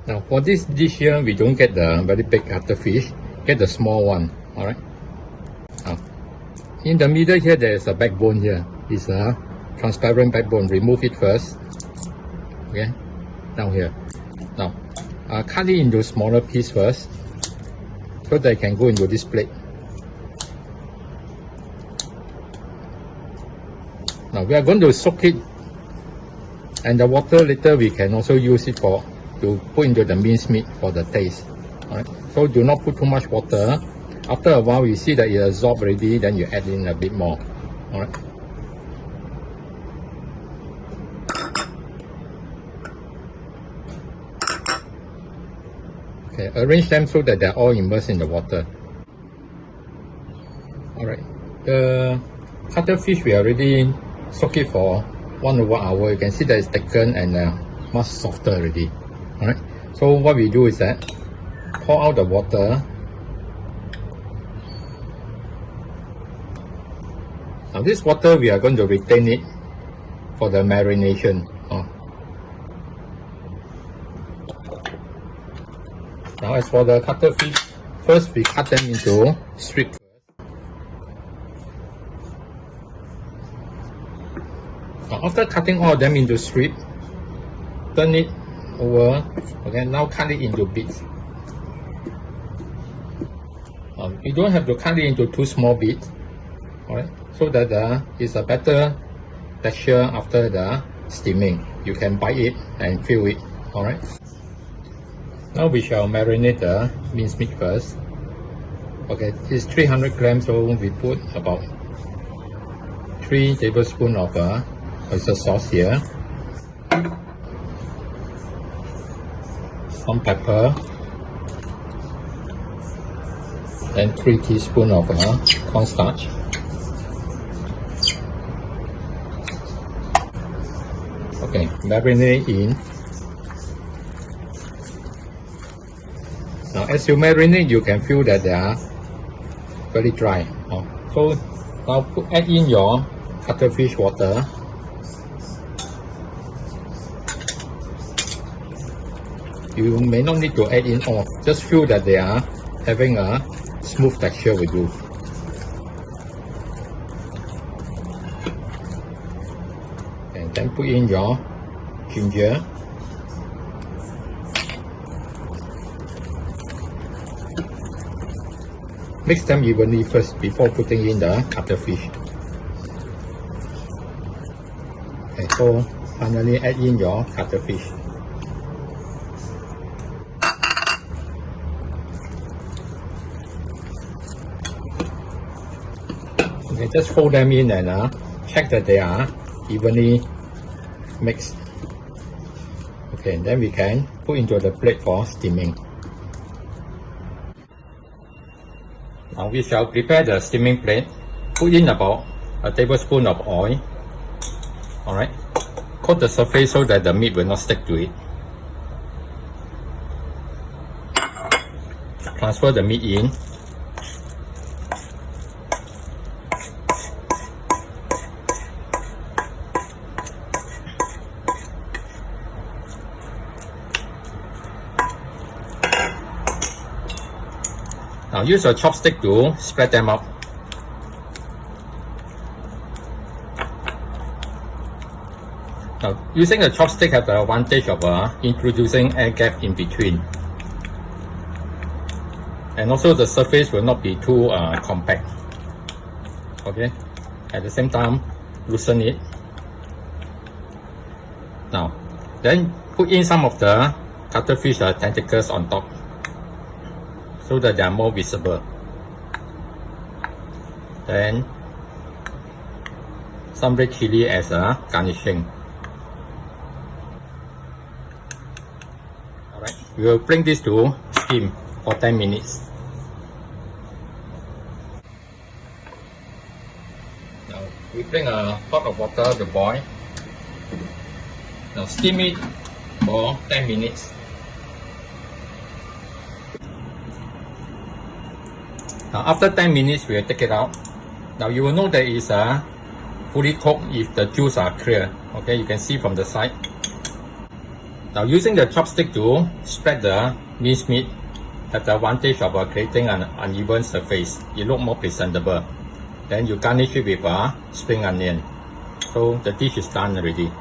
Now for this dish here, we don't get the very big cuttlefish, get the small one, alright? Now, in the middle here, there is a backbone here. It's a transparent backbone. Remove it first. Okay, down here. Now, cut it into smaller pieces first, so that it can go into this plate. Now we are going to soak it, and the water later we can also use it to put into the minced meat for the taste. Alright, so do not put too much water. After a while, you see that it absorbs already, then you add in a bit more. Alright. Okay, arrange them so that they're all immersed in the water. Alright, the cuttlefish we already soak it for 1 hour. You can see that it's thickened and much softer already. Alright, so what we do is that pour out the water. Now this water we are going to retain it for the marination. Now as for the cuttlefish, first we cut them into strips. Now after cutting all of them into strips, turn it over. Okay, now cut it into bits. You don't have to cut it into too small bits. Alright, so that it's a better texture after the steaming. You can bite it and feel it. Alright. Now we shall marinate the minced meat first. Okay, it's 300 grams, so we put about 3 tablespoons of oyster sauce here. Some pepper. And 3 teaspoons of cornstarch. Okay, marinate in. Now as you marinate, you can feel that they are very dry. So now add in your cuttlefish water. You may not need to add in all, just feel that they are having a smooth texture with you. And then put in your ginger. Mix them evenly first before putting in the cuttlefish. Okay, so finally add in your cuttlefish. Okay, just fold them in and check that they are evenly mixed. Okay, then we can put into the plate for steaming. Now we shall prepare the steaming plate. Put in about a tablespoon of oil. Alright. Coat the surface so that the meat will not stick to it. Transfer the meat in. Now use a chopstick to spread them out. Now using a chopstick has the advantage of introducing air gap in between. And also the surface will not be too compact. Okay, at the same time loosen it. Now then put in some of the cuttlefish tentacles on top, so that they are more visible. Then some red chili as a garnishing. Alright, we will bring this to steam for 10 minutes. Now we bring a pot of water to boil. Now steam it for 10 minutes. Now after 10 minutes, we will take it out. Now you will know that it's fully cooked if the juice are clear. Okay, you can see from the side. Now using the chopstick to spread the minced meat has the advantage of creating an uneven surface. It looks more presentable. Then you garnish it with spring onion. So the dish is done already.